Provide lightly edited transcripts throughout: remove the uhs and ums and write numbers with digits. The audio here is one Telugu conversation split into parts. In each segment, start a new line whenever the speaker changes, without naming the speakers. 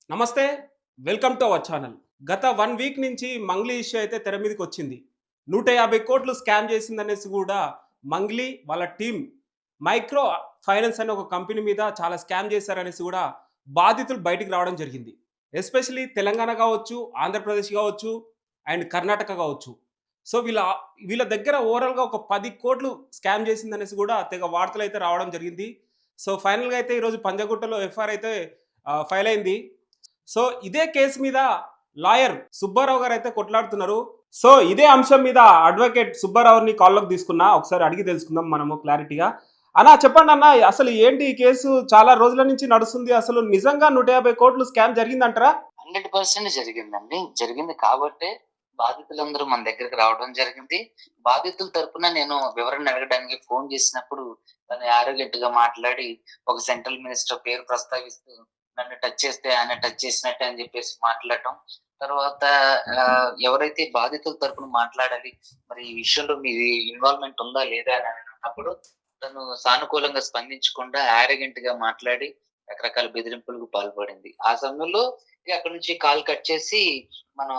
నమస్తే. Welcome to our channel. గత 1 వీక్ నుంచి మంగ్లీ ఇష్యూ అయితే తెర మీదకొచ్చింది. 150,00,00,000 స్కామ్ చేసిందనేసి గూడా మంగ్లీ వాళ్ళ టీమ్ మైక్రో ఫైనాన్స్ అనే ఒక కంపెనీ మీద చాలా స్కామ్ చేశారనేసి గూడా బాధితులు బయటికి రావడం జరిగింది. ఎస్పెషల్లీ తెలంగాణ గావచ్చు, ఆంధ్రప్రదేశ్ గావచ్చు అండ్ కర్ణాటక గావచ్చు. సో, వీళ్ళ దగ్గర ఓవరాల్‌గా ఒక 10,00,00,000 స్కామ్ చేసిందనేసి గూడా తెగ వార్తలైతే రావడం జరిగింది. సో, ఫైనల్‌గా అయితే ఈరోజు పంజాగుట్టలో ఎఫ్ఐఆర్ అయితే ఫైల్ అయింది. సో, ఇదే కేసు మీద లాయర్ సుబ్బారావు గారైతే కొట్లాడుతున్నారు. సో, ఇదే అంశం మీద అడ్వకేట్ సుబ్బారావుని కాల్‌లోకి తీసుకున్నా. ఒకసారి అడిగి తెలుసుకుందాం మనము క్లారిటీగా. అన్నా చెప్పండన్నా అసలు ఏంటి ఈ కేసు చాలా రోజుల నుంచి నడుస్తుంది. అసలు నిజంగా 150,00,00,000 స్కామ్ జరిగిందంటారా?
100% జరిగిందండి. జరిగింది కాబట్టే బాధితులందరూ మన దగ్గరికి రావడం జరిగింది. బాధితుల తరపున నేను వివరణ అడగడానికి ఫోన్ చేసినప్పుడు తను యారోగెంట్‌గా మాట్లాడి ఒక సెంట్రల్ మినిస్టర్ పేరు ప్రస్తావిస్తూ నన్ను టచ్ చేస్తే ఆయన టచ్ చేసినట్టే అని చెప్పేసి మాట్లాడటం. తర్వాత ఎవరైతే బాధితుల తరపున మాట్లాడాలి, మరి ఈ విషయంలో మీది ఇన్వాల్వ్‌మెంట్ ఉందా లేదా అని అన్నప్పుడు తను సానుకూలంగా స్పందించకుండా యారోగెంట్‌గా మాట్లాడి రకరకాల బెదిరింపులకు పాల్పడింది. ఆ సమయంలో ఇగ అక్కడి నుంచి కాల్ కట్ చేసి మనం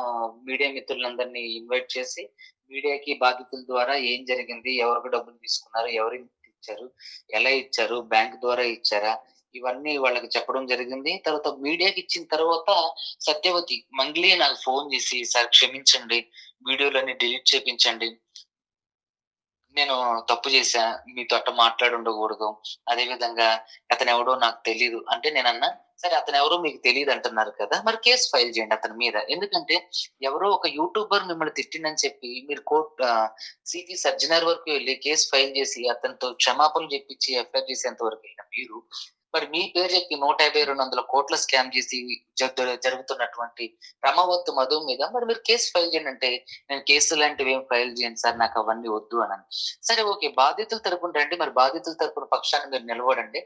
మీడియా మిత్రులందరినీ ఇన్వైట్ చేసి మీడియాకి బాధితుల ద్వారా ఏం జరిగింది, ఎవరికి డబ్బులు తీసుకున్నారు, ఎవరికి ఇచ్చారు, ఎలా ఇచ్చారు, బ్యాంక్ ద్వారా ఇచ్చారా, ఇవన్నీ వాళ్ళకి చెప్పడం జరిగింది. తర్వాత మీడియాకి ఇచ్చిన తర్వాత సత్యవతి మంగ్లీ నాకు ఫోన్ చేసి, "సార్ క్షమించండి. వీడియోలన్నీ డిలీట్ చేపించండి. నేను తప్పు చేశా. మీతో అట్ట మాట్లాడుండకూడదు. అదే విధంగా అతనెవడో నాకు తెలీదు." అంటే నేనన్నా, "సరే అతనెవరో మీకు తెలీదంటున్నారు కదా! మరి కేస్ ఫైల్ చేయండి అతని మీద. ఎందుకంటే ఎవరో ఒక యూట్యూబర్ మిమ్మల్ని తిట్టిండని చెప్పి మీరు సిటీ సబ్ వరకు వెళ్లి కేస్ ఫైల్ చేసి అతనితో క్షమాపణలు చెప్పించి ఎఫ్ఐఆర్ చేసేంత వరకు వెళ్ళిన మీరు, మరి మీ పేరు చెప్పి 150, 200,00,00,000 స్కామ్ చేసి జరుగుతున్నటువంటి రమావత్ మధు మీద మరి మీరు కేస్ ఫైల్ చేయండి" అంటే, "నేను కేసు లాంటివి ఏం ఫైల్ చేయను సార్. నాకు అవన్నీ వద్దు" అన్నాను. సరే ఓకే. బాధితుల తరపున రండి. మరి బాధితుల తరపున పక్షాన మీరు నిలబడండి.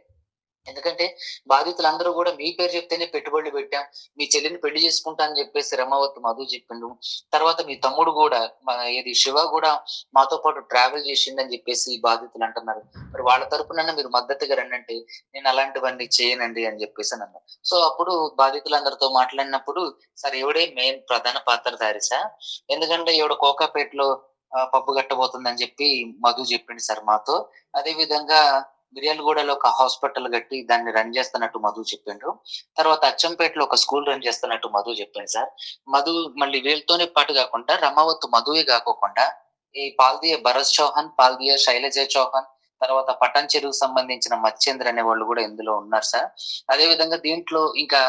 ఎందుకంటే బాధితులందరూ గూడా మీ పేరు చెప్తేనే పెట్టుబడులు పెట్టాం. మీ చెల్లిని పెళ్లి చేసుకుంటా అని చెప్పేసి రమావత్ మధు చెప్పిండు. తర్వాత మీ తమ్ముడు గూడా శివ గూడా మాతో పాటు ట్రావెల్ చేసిండని చెప్పేసి ఈ బాధితులు అంటున్నారు. మరి వాళ్ళ తరపునన్నా మీరు మద్దతుగా రండంటే, "నేను అలాంటివన్నీ చేయనండి" అని చెప్పేసనన్నా. సో, అప్పుడు బాధితులందరితో మాట్లాడినప్పుడు, "సార్ ఈవిడే మెయిన్ ప్రధాన పాత్రధారి సార్. ఎందుకంటే ఈవిడ కోకాపేటలో పబ్బు కట్టబోతుందని చెప్పి మధు చెప్పిండు సార్ మాతో. అదే విధంగా మిర్యాలగూడలో ఒక హాస్పిటల్ కట్టి దాన్ని రన్ చేస్తున్నట్టు మధు చెప్పిండ్రు. తర్వాత అచ్చంపేటలో ఒక స్కూల్ రన్ చేస్తున్నట్టు మధు చెప్పిండు సార్. మధు మళ్ళీ వీళ్ళతోనే పాటు కాకుండా రమావత్ మధువే కాకోకుండా ఈ పాల్దియ భరత్ చౌహాన్, పాల్దియ శైలజ చౌహాన్, తర్వాత పటాన్ చెరువుకు సంబంధించిన మచ్చేంద్ర అనే వాళ్ళు కూడా ఇందులో ఉన్నారు సార్. అదే విధంగా దీంట్లో ఇంకా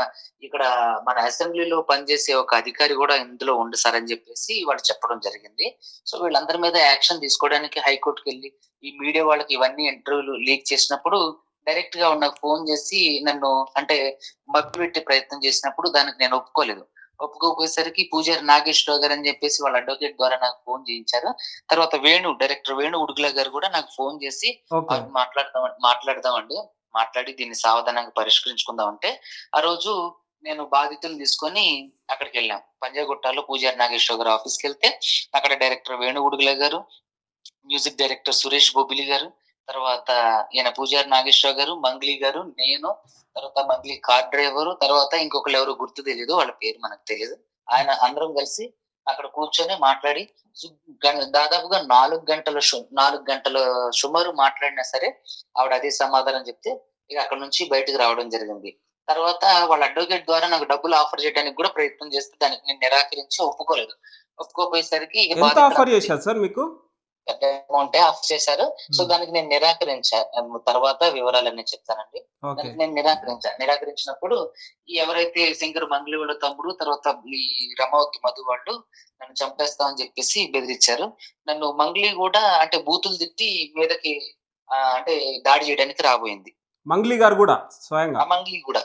ఇక్కడ మన అసెంబ్లీలో పనిచేసే ఒక అధికారి కూడా ఇందులో ఉంది సార్ అని చెప్పేసి వాళ్ళు చెప్పడం జరిగింది. సో, వీళ్ళందరి మీద యాక్షన్ తీసుకోవడానికి హైకోర్టుకెళ్ళి ఈ మీడియా వాళ్ళకి ఇవన్నీ ఇంటర్వ్యూలు లీక్ చేసినప్పుడు డైరెక్ట్ గా నాకు ఫోన్ చేసి నన్ను అంటే మభ్యపెట్టే ప్రయత్నం చేసినప్పుడు దానికి నేను ఒప్పుకోలేదు. ఒప్పుకోకపోయేసరికి పూజారి నాగేశ్వరరావు గారు అని చెప్పేసి వాళ్ళ అడ్వకేట్ ద్వారా నాకు ఫోన్ చేయించారు. తర్వాత డైరెక్టర్ వేణు ఉడుగుల గారు కూడా నాకు ఫోన్ చేసి
ఓకే.
మాట్లాడదామండి. మాట్లాడి దీన్ని సావధానంగా పరిష్కరించుకుందాం అంటే, ఆ రోజు నేను బాధితులను తీసుకొని అక్కడికెళ్ళాం. పంజాగుట్టలో పూజారి నాగేశ్వరరావు గారి ఆఫీస్‌కెళ్తే అక్కడ డైరెక్టర్ వేణు ఉడుగుల గారు, మ్యూజిక్ డైరెక్టర్ సురేష్ బొబ్బిలి గారు, తర్వాత ఈయన పూజారి నాగేశ్వరరావు గారు, మంగ్లీ గారు, నేను, తర్వాత మంగ్లీ కార్ డ్రైవరు, తర్వాత ఇంకొకళ్ళెవరో గుర్తు తెలీదు. వాళ్ళ పేరు మనకు తెలీదు. ఆయన అందరం కలిసి అక్కడ కూర్చొని మాట్లాడి సు దాదాపుగా 4 గంటల సుమారు మాట్లాడినా సరే ఆవిడ అదే సమాధానం చెప్తే ఇక అక్కడి నుంచి బయటకి రావడం జరిగింది. తర్వాత వాళ్ళ అడ్వకేట్ ద్వారా నాకు డబ్బులు ఆఫర్ చేయడానికి కూడా ప్రయత్నం చేస్తే దానికి నేను నిరాకరించి ఒప్పుకోలేదు. ఒప్పుకోకపోయేసరికి ఇక
ఎంత ఆఫర్
బాధితులందరూ
చేశారు సార్ మీకు?
పెద్ద అమౌంటే ఆఫర్ చేశారు. సో,
హ్మ్.
దానికి నేను నిరాకరించా. తర్వాత వివరాలన్నీ చెప్తానండి.
ఓకే.
దానికి నేను నిరాకరించా. నిరాకరించినప్పుడు ఎవరైతే సింగర్ మంగ్లీ వాళ్ళ తమ్ముడు, తర్వాత ఈ రమావతి మధు వాళ్ళు నన్ను చంపేస్తాం అని చెప్పేసి బెదిరించారు. నన్ను మంగ్లీ గూడా అంటే బూతులు తిట్టి మీదకి అంటే దాడి చేయడానికి రాబోయింది.
మంగ్లీ గారు గూడా స్వయంగా.
ఆ మంగ్లీ గూడా.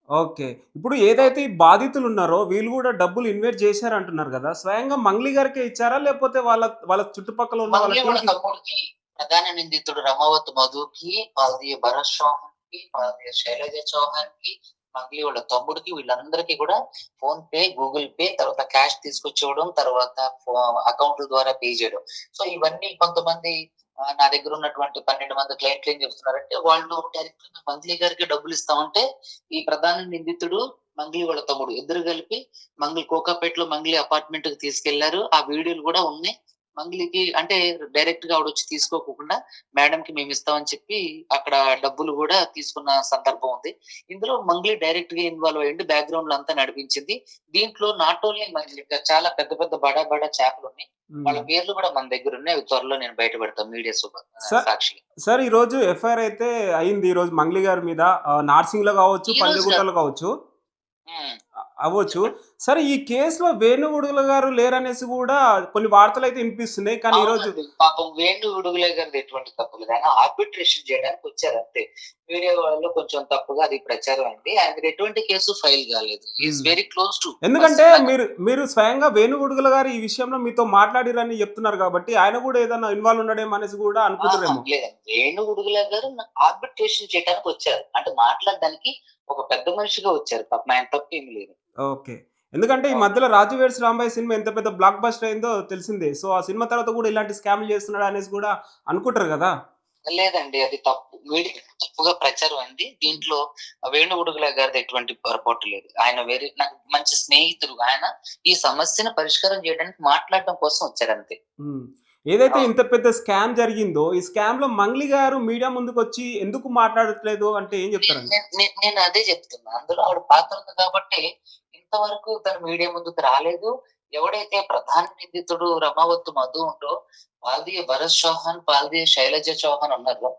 ఓకే. ఇప్పుడు ఏదైతే ఈ బాధితులున్నారో వీళ్ళు గూడా డబ్బులు ఇన్వెస్ట్ జేశారంటున్నారు గదా! స్వయంగా మంగ్లీ గారికే ఇచ్చారా? లేపోతే వాళ్ళ వాళ్ళ చుట్టుపక్కల ఉన్న వాళ్ళ
మంగ్లీ వాళ్ళ
టీమ్‌కి
తమ్ముడికి, ప్రధాన నిందితుడు రమావత్ మధుకి, పాల్దియ భరత్ చౌహాన్‌కి, పాల్దియ శైలజ చౌహాన్‌కి, మంగ్లీ వాళ్ళ తమ్ముడికి వీళ్ళందరికీ కూడా ఫోన్ పే, గూగుల్ పే, తర్వాత క్యాష్ తీసుకొచ్చివ్వడం, తర్వాత అకౌంట్‌ల ద్వారా పే చేయడం. సో, ఇవన్నీ కొంతమంది నా దగ్గర ఉన్నటువంటి 12 మంది క్లయింట్లు ఏం చెప్తున్నారంటే, వాళ్ళు డైరెక్ట్‌గా మంగ్లీ గారికి డబ్బులిస్తామంటే, ఈ ప్రధాన నిందితుడు మంగ్లీ వాళ్ళ తమ్ముడు ఇద్దరు కలిపి మంగ్లీ కోకాపేటలో మంగ్లీ అపార్ట్మెంట్ కి తీసుకెళ్లారు. ఆ వీడియోలు కూడా ఉన్నాయి. మంగ్లీకి అంటే డైరెక్ట్ గా ఆవిడ వచ్చి తీసుకోకుండా మేడం కి మేము ఇస్తామని చెప్పి అక్కడ డబ్బులు కూడా తీసుకున్న సందర్భం ఉంది. ఇందులో మంగ్లీ డైరెక్ట్ గా ఇన్వాల్వ్ అయ్యింది. బ్యాక్గ్రౌండ్ లో అంతా నడిపించింది. దీంట్లో నాట్ ఓన్లీ మంగ్లీ, ఇంకా చాలా పెద్ద పెద్ద బడా బడా చేపలు ఉన్నాయి. వాళ్ళ పేర్లు కూడా మన దగ్గర ఉన్నాయి. అవి త్వరలో నేను బయట పెడతాను మీడియా
సార్
సాక్షిగా.
సార్ ఈ రోజు ఎఫ్ఐఆర్ అయితే అయింది ఈ రోజు మంగ్లీ గారి మీద. నార్సింగ్‌లో కావచ్చు,
ఈ రోజు కాదు.
పంజగుట్టలో కావచ్చు.
ఉమ్,
అవ్వచ్చు.
చెప్పండి.
సరే ఈ కేసులో వేణుగొడుగుల గారు లేరనేసి గూడా కొన్ని వార్తలైతే వినిపిస్తున్నాయి. కానీ ఈరోజు
అవునండి. పాపం వేణు విడుదల గారిది ఎటువంటి తప్పు లేదు. ఆయన ఆర్బిట్రేషన్ చేయడానికి వచ్చారు అంతే. మీడియా వాళ్ళు కొంచెం తప్పుగా అది ప్రచారం అయింది. ఆయన ఎటువంటి కేసు ఫైల్ కాలేదు. ఈస్
హ్మ్.
వెరీ క్లోజ్ టు
ఎందుకంటే మీరు స్వయంగా వేణుగొడుగుల గారు ఈ విషయంలో మీతో మాట్లాడిర్రని చెప్తున్నారు కాబట్టి, ఆయన గూడా ఏదన్నా ఇన్వాల్వ్ ఉన్నాడేమో అనేసి గూడా అనుకుంటుర్రేమో.
లేదండి. వేణు విడుదల గారు ఆర్బిట్రేషన్ చేయడానికి వచ్చారు. అంటే మాట్లాడడానికి ఒక పెద్ద మనిషిగా వచ్చారు. పాపం ఆయన తప్పు ఏమి లేదు.
ఓకే. ఎందుకంటే ఈ మధ్యలో 'రాజు వెడ్స్ రాంబాయ్' సినిమా ఎంత పెద్ద బ్లాక్ బస్టర్ అయిందో తెలిసిందే. సో ఆ సినిమా తర్వాత గూడా ఇలాంటి స్కామ్‌లు చేస్తున్నాడు అనేసి గూడా అనుకుంటారు గదా!
లేదండి. అది తప్పు. మీడియా తప్పుగా ప్రచారం అయింది. దీంట్లో వేణు విడుదల గారిది ఎటువంటి పొరపాటు లేదు. ఆయన నాకు మంచి స్నేహితుడు. ఆయన ఈ సమస్యను పరిష్కారం చేయడానికి మాట్లాడడం కోసం వచ్చారంతే.
హ్మ్. ఏదైతే
అవును.
ఇంత పెద్ద స్కామ్ జరిగిందో, ఈ స్కామ్‌లో మంగ్లీ గారు మీడియా ముందుకొచ్చి ఎందుకు మాట్లాడట్లేదు అంటే ఏం చెప్తారండి?
నేను అదే చెప్తున్నా. అందులో ఆవిడ పాత్ర ఉంది కాబట్టి ఇంతవరకు తను మీడియా ముందుకు రాలేదు. ఎవడైతే ప్రధాన నిందితుడు రమావత్ మధు ఉంటో, పాల్దియ భరత్ చౌహాన్, పాల్దియ శైలజ చౌహాన్ ఉన్నారో,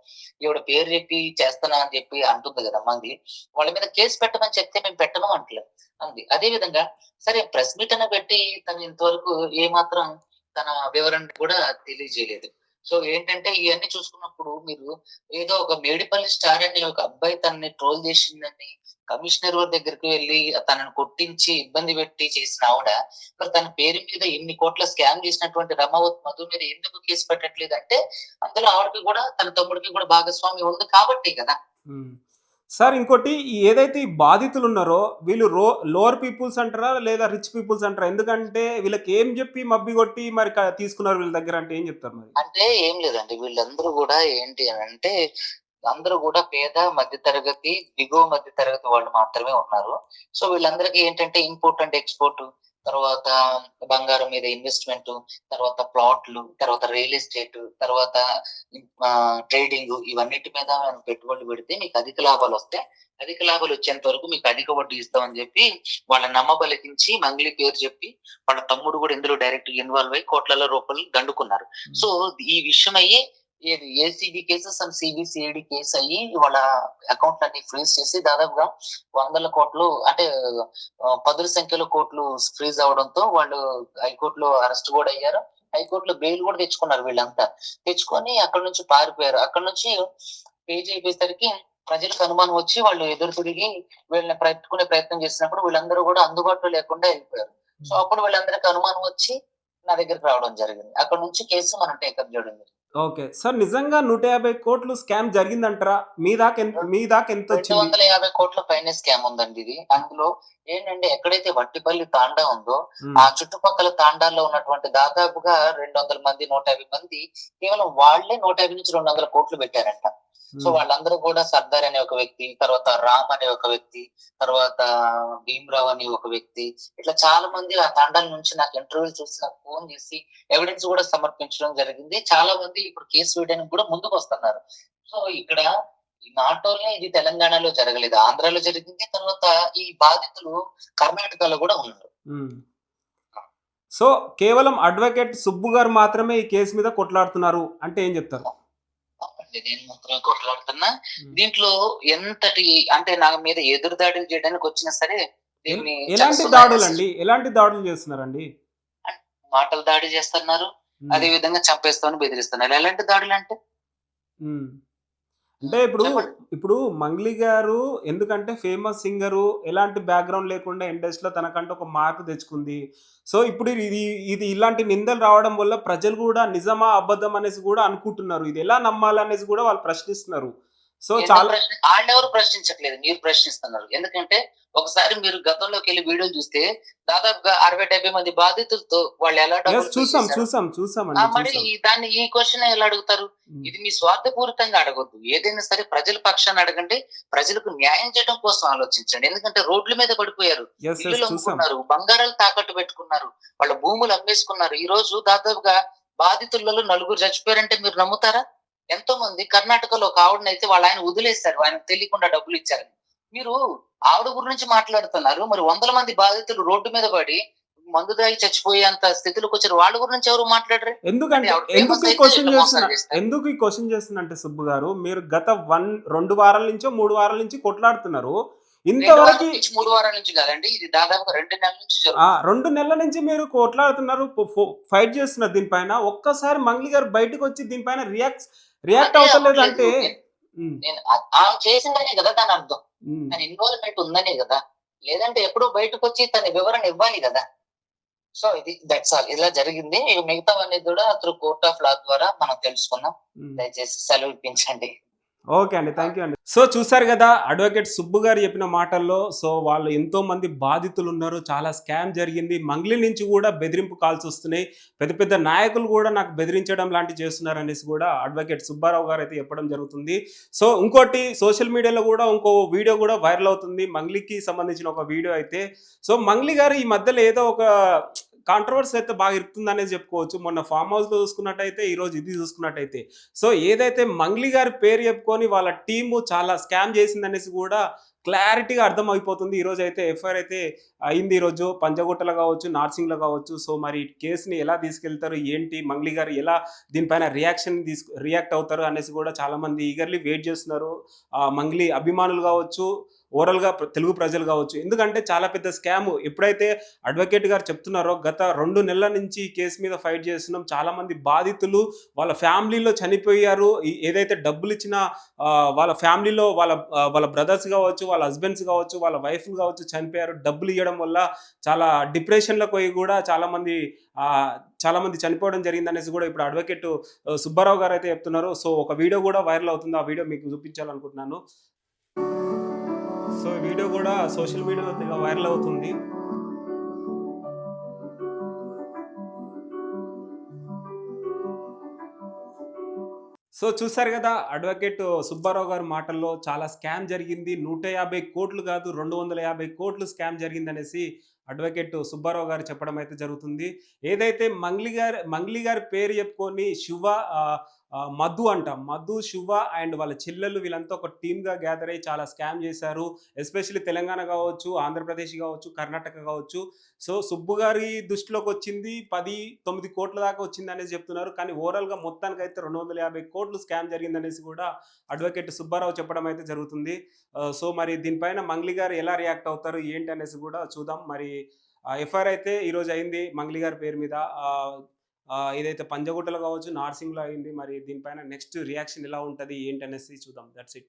ఈవిడ పేరు చెప్పి చేస్తానా అని చెప్పి అంటుంది కదా మంది. వాళ్ళ మీద కేసు పెట్టమని చెప్తే మేము పెట్టము అంటలేదు అంది. అదే విధంగా సరే ప్రెస్ మీట్ అన్న పెట్టి తను ఇంతవరకు ఏమాత్రం తన వివరణ కూడా తెలియజేయలేదు. సో ఏంటంటే ఇవన్నీ చూసుకున్నప్పుడు మీరు ఏదో ఒక మేడిపల్లి స్టార్ అనే ఒక అబ్బాయి తనని ట్రోల్ చేసిందని కమిషనర్ వారి దగ్గరికి వెళ్లి తనను కొట్టించి ఇబ్బంది పెట్టి చేసిన ఆవిడ మరి తన పేరు మీద ఎన్ని కోట్ల స్కామ్ చేసినటువంటి రమావత్ మధు మీద ఎందుకు కేసు పెట్టట్లేదు అంటే అందులో ఆవిడకి కూడా తన తమ్ముడికి కూడా భాగస్వామి ఉంది కాబట్టి కదా.
హ్మ్. సార్ ఇంకోటి ఏదైతే ఈ బాధితులున్నారో వీళ్ళు లోవర్ పీపుల్స్ అంటారా? లేదా రిచ్ పీపుల్స్ అంటారా? ఎందుకంటే వీళ్ళకి ఏం జెప్పి మభ్యగొట్టి మరి తీసుకున్నారు వీళ్ళ దగ్గర అంటే ఏం చెప్తారు మరి?
అంటే ఏం లేదండి. వీళ్ళందరూ కూడా ఏంటి అనంటే అందరూ కూడా పేద మధ్య తరగతి, దిగువ మధ్య తరగతి వాళ్ళు మాత్రమే ఉన్నారు. సో వీళ్ళందరికీ ఏంటంటే ఇంపోర్ట్ అండ్ ఎక్స్‌పోర్ట్, తర్వాత బంగారం మీద ఇన్వెస్ట్‌మెంట్, తర్వాత ప్లాట్లు, తర్వాత రియల్ ఎస్టేట్, తర్వాత ట్రేడింగ్ ఇవన్నిటి మీద మనం పెట్టుబడులు పెడితే మీకు అధిక లాభాలొస్తాయి. అధిక లాభాలొచ్చేంత వరకు మీకు అధిక వడ్డీ ఇస్తామని చెప్పి వాళ్ళని నమ్మబలికించి మంగ్లీ పేరు చెప్పి వాళ్ళ తమ్ముడు కూడా ఇందులో డైరెక్ట్‌గా ఇన్వాల్వ్ అయ్యి కోట్లలో రూపాయలు దండుకున్నారు. సో ఈ విషయం అయ్యి ఏది ACB case some CBCID case అయ్యి వాళ్ళ అకౌంట్ అన్ని ఫ్రీజ్ చేసి దాదాపుగా వందల కోట్లు అంటే పదుల సంఖ్యలో కోట్లు ఫ్రీజ్ అవడంతో వాళ్ళు హైకోర్టులో అరెస్ట్ కూడా అయ్యారు. హైకోర్టులో బెయిల్ కూడా తెచ్చుకున్నారు వీళ్ళంతా. తెచ్చుకొని అక్కడ నుంచి పారిపోయారు. అక్కడ నుంచి పేజీ అయిపోయేసరికి ప్రజలకు అనుమానం వచ్చి వాళ్ళు ఎదురు తిరిగి వీళ్ళని పట్టుకునే ప్రయత్నం చేసినప్పుడు వీళ్ళందరూ కూడా అందుబాటులో లేకుండా వెళ్ళిపోయారు. సో అప్పుడు వీళ్ళందరికీ అనుమానం వచ్చి నా దగ్గరికి రావడం జరిగింది. అక్కడ నుంచి కేసు మనం టేకప్ చేయడం జరిగింది.
ఓకే. సార్ నిజంగా 150,00,00,000 స్కామ్ జరిగిందంటారా? మీ దాకా ఎంతొచ్చింది?
250 కోట్ల పైనే స్కామ్ ఉందండి ఇది. అందులో ఏంటంటే ఎక్కడైతే వట్టిపల్లి తాండా ఉందో
హ్మ్.
ఆ చుట్టుపక్కల తాండాల్లో ఉన్నటువంటి దాదాపుగా 200 మంది 150 మంది కేవలం వాళ్ళే 150 నుంచి 200 కోట్లు పెట్టారంట. సో
హ్మ్.
వాళ్ళందరూ కూడా సర్దార్ అనే ఒక వ్యక్తి, తర్వాత రామ్ అనే ఒక వ్యక్తి, తర్వాత భీమ్రావ్ అనే ఒక వ్యక్తి, ఇట్లా చాలా మంది ఆ తాండాల నుంచి నాకు ఇంటర్వ్యూలు చూసి నాకు ఫోన్ చేసి ఎవిడెన్స్ కూడా సమర్పించడం జరిగింది. చాలా మంది ఇప్పుడు కేసు వేయడానికి కూడా ముందుకు వస్తున్నారు. సో ఇక్కడ నాట్ ఓన్లీ ఇది తెలంగాణలో జరగలేదు. ఆంధ్రాలో జరిగింది. తర్వాత ఈ బాధితులు కర్ణాటకలో కూడా ఉన్నారు.
హ్మ్. సో కేవలం అడ్వకేట్ సుబ్బు గారు మాత్రమే ఈ కేసు మీద కొట్లాడుతున్నారు అంటే ఏం చెప్తారు?
అవునండి. నేను మాత్రమే కొట్లాడుతున్నా.
హ్మ్.
దీంట్లో ఎంతటి అంటే నా మీద ఎదురు దాడులు చేయడానికి వచ్చినా సరే దీన్ని చాలా
ఎలాంటి
సునాయాసంగా
దాడులండి? ఎలాంటి దాడులు చేస్తున్నారండి?
మాటలు దాడి చేస్తున్నారు.
హ్మ్.
అదే విధంగా చంపేస్తామని బెదిరిస్తున్నారు. ఎలాంటి దాడులంటే?
హ్మ్. అంటే ఇప్పుడు,
చెప్పండి.
ఇప్పుడు మంగ్లీ గారు ఎందుకంటే ఫేమస్ సింగరు, ఎలాంటి బ్యాక్‌గ్రౌండ్ లేకుండా ఇండస్ట్రీలో తనకంటూ ఒక మార్క్ తెచ్చుకుంది. సో, ఇప్పుడు ఇది ఇలాంటి నిందలు రావడం వల్ల ప్రజలు గూడా నిజమా? అబద్ధం అనేసి గూడా అనుకుంటున్నారు. ఇది ఎలా నమ్మాలనేసి గూడా వాళ్ళు ప్రశ్నిస్తున్నారు. సో,
ఎందుకు ఆళ్ళెవరు ప్రశ్నించట్లేదు. మీరు ప్రశ్నిస్తున్నారు. ఎందుకంటే ఒకసారి మీరు గతంలోకి వెళ్ళి వీడియోలు చూస్తే దాదాపుగా 60-70 మంది బాధితులతో వాళ్ళు ఎలా
ఎస్,
డబ్బులు పే చేశారు.
చూసామండి,
మరి
చూసాం.
దాన్ని ఈ క్వశ్చన్ ఎలా అడుగుతారు?
ఉమ్.
ఇది మీ స్వార్థపూరితంగా అడగొద్దు. ఏదైనా సరే ప్రజల పక్షాన అడగండి. ప్రజలకు న్యాయం చేయడం కోసం ఆలోచించండి. ఎందుకంటే రోడ్ల మీద పడిపోయారు.
ఎస్,
ఇల్లులు
చూసాం.
అమ్ముకున్నారు. బంగారాలు తాకట్టు పెట్టుకున్నారు. వాళ్ళ భూములు అమ్మేసుకున్నారు. ఈ రోజు దాదాపుగా బాధితులలో 4 చచ్చిపోయారంటే మీరు నమ్ముతారా? ఎంతో మంది కర్ణాటకలో ఒక ఆవిడనైతే వాళ్ళ ఆయన వదిలేశారు. ఆయనకు తెలియకుండా డబ్బులు ఇచ్చారని. మీరు ఆవిడ గురించి మాట్లాడుతున్నారు. మరి వందల మంది బాధితులు రోడ్డు మీద పడి మందు తాగి చచ్చిపోయేంత స్థితిలోకి వచ్చారు. వాళ్ళ గురించి ఎవరు మాట్లాడరు. అంటే
ఎందుకంటే
ఆవిడ
ఎందుకు
ఫేమస్
ఈ
అయితే
క్వశ్చన్
ఇట్లా
చేస్తున్నా
మోసాలు చేస్తారు.
ఎందుకు ఈ క్వశ్చన్ చేస్తున్నా అంటే సుబ్బు గారు, మీరు గత 2 వారాల నుంచో 3 వారాల నుంచి కొట్లాడుతున్నారు.
2 వారాల
ఇంతవరకు
నుంచి 3 వారాల నుంచి కాదండి. ఇది దాదాపుగా 2 నెలల నుంచి జరుగుతుంది.
2 నెలల నుంచి మీరు కొట్లాడుతున్నారు, ఫైట్ చేస్తున్నారు దీనిపైన. ఒక్కసారి మంగ్లీ గారు బయటకు వచ్చి దీనిపైన రియాక్ట్
అదే
అవుతలేదు
అవ్వట్లేదు.
అంటే
నేను ఆమె చేసిందనే కదా దాని అర్థం.
ఉమ్,
తన ఇన్వాల్వ్‌మెంట్ ఉందనే కదా! లేదంటే ఎప్పుడో బయటకొచ్చి తన వివరణ ఇవ్వాలి కదా! సో ఇది దట్స్ ఆల్. ఇలా జరిగింది. ఇక మిగతావన్నీ కూడా త్రూ కోర్ట్ ఆఫ్ లా ద్వారా మనం తెలుసుకుందాం.
ఉమ్.
దయచేసి సెలవు ఇప్పించండి.
ఓకే అండి, థ్యాంక్ యూ అండి. సో చూసారు కదా అడ్వకేట్ సుబ్బు గారు చెప్పిన మాటల్లో, సో వాళ్ళు ఎంతో మంది బాధితులు ఉన్నారు, చాలా స్కామ్ జరిగింది, మంగ్లీ నుంచి కూడా బెదిరింపు కాల్స్ వస్తున్నాయి, పెద్ద పెద్ద నాయకులు కూడా నాకు బెదిరించడం లాంటివి చేస్తున్నారు అనేసి కూడా అడ్వకేట్ సుబ్బారావు గారు అయితే చెప్పడం జరుగుతుంది. సో ఇంకోటి సోషల్ మీడియాలో కూడా ఇంకో వీడియో కూడా వైరల్ అవుతుంది, మంగ్లీకి సంబంధించిన ఒక వీడియో అయితే. సో మంగ్లీ గారు ఈ మధ్యలో ఏదో ఒక కాంట్రవర్సీ అయితే బాగా ఇరుతుంది అనేది చెప్పుకోవచ్చు. మొన్న ఫామ్ హౌస్లో చూసుకున్నట్టయితే, ఈరోజు ఇది చూసుకున్నట్టయితే, సో ఏదైతే మంగ్లీ గారి పేరు చెప్పుకొని వాళ్ళ టీము చాలా స్కామ్ చేసిందనేసి కూడా క్లారిటీగా అర్థమైపోతుంది. ఈరోజు అయితే ఎఫ్ఐఆర్ అయితే అయింది. ఈరోజు పంజగుట్టలో కావచ్చు, నార్సింగ్లో కావచ్చు. సో మరి కేసుని ఎలా తీసుకెళ్తారు, ఏంటి, మంగ్లీ గారు ఎలా దీనిపైన రియాక్ట్ అవుతారు అనేసి కూడా చాలామంది ఈగర్లీ వెయిట్ చేస్తున్నారు. మంగ్లీ అభిమానులు కావచ్చు, ఓవరాల్గా తెలుగు ప్రజలు కావచ్చు. ఎందుకంటే చాలా పెద్ద స్కామ్. ఎప్పుడైతే అడ్వకేట్ గారు చెప్తున్నారో గత 2 నెలల నుంచి ఈ కేసు మీద ఫైట్ చేస్తున్నాం, చాలామంది బాధితులు వాళ్ళ ఫ్యామిలీలో చనిపోయారు, ఏదైతే డబ్బులు ఇచ్చిన వాళ్ళ ఫ్యామిలీలో వాళ్ళ బ్రదర్స్ కావచ్చు, వాళ్ళ హస్బెండ్స్ కావచ్చు, వాళ్ళ వైఫ్లు కావచ్చు చనిపోయారు. డబ్బులు ఇవ్వడం వల్ల చాలా డిప్రెషన్లోకి పోయి కూడా చాలామంది చనిపోవడం జరిగింది అనేసి కూడా ఇప్పుడు అడ్వకేట్ సుబ్బారావు గారు అయితే చెప్తున్నారు. సో ఒక వీడియో కూడా వైరల్ అవుతుంది, ఆ వీడియో మీకు చూపించాలనుకుంటున్నాను. సో ఈ వీడియో కూడా సోషల్ మీడియాలో తెగ వైరల్ అవుతుంది. సో చూసారు కదా అడ్వకేట్ సుబ్బారావు గారి మాటల్లో, చాలా స్కామ్ జరిగింది, 150 కోట్లు కాదు 250 కోట్లు స్కామ్ జరిగింది అనేసి అడ్వకేట్ సుబ్బారావు గారు చెప్పడం అయితే జరుగుతుంది. ఏదైతే మంగ్లీ గారి పేరు చెప్పుకొని శివ, మధు, శివ అండ్ వాళ్ళ చెల్లెలు వీళ్ళంతా ఒక టీమ్‌గా గ్యాదర్ అయ్యి చాలా స్కామ్ చేశారు. ఎస్పెషల్లీ తెలంగాణ కావచ్చు, ఆంధ్రప్రదేశ్ కావచ్చు, కర్ణాటక కావచ్చు. సో సుబ్బు గారి దృష్టిలోకి వచ్చింది 9 కోట్ల దాకా వచ్చిందనేసి చెప్తున్నారు. కానీ ఓవరాల్‌గా మొత్తానికైతే 250 కోట్లు స్కామ్ జరిగిందనేసి కూడా అడ్వకేట్ సుబ్బారావు చెప్పడం అయితే జరుగుతుంది. సో మరి దీనిపైన మంగ్లీ గారు ఎలా రియాక్ట్ అవుతారు, ఏంటి అనేసి కూడా చూద్దాం. మరి ఎఫ్ఐఆర్ అయితే ఈరోజు అయింది మంగ్లీ గారి పేరు మీద. ఏదైతే పంజగుట్టలో కావచ్చు, నార్సింగ్‌లో అయింది. మరి దీనిపైన నెక్స్ట్ రియాక్షన్ ఎలా ఉంటది, ఏంటి అనేసి చూద్దాం. That's it.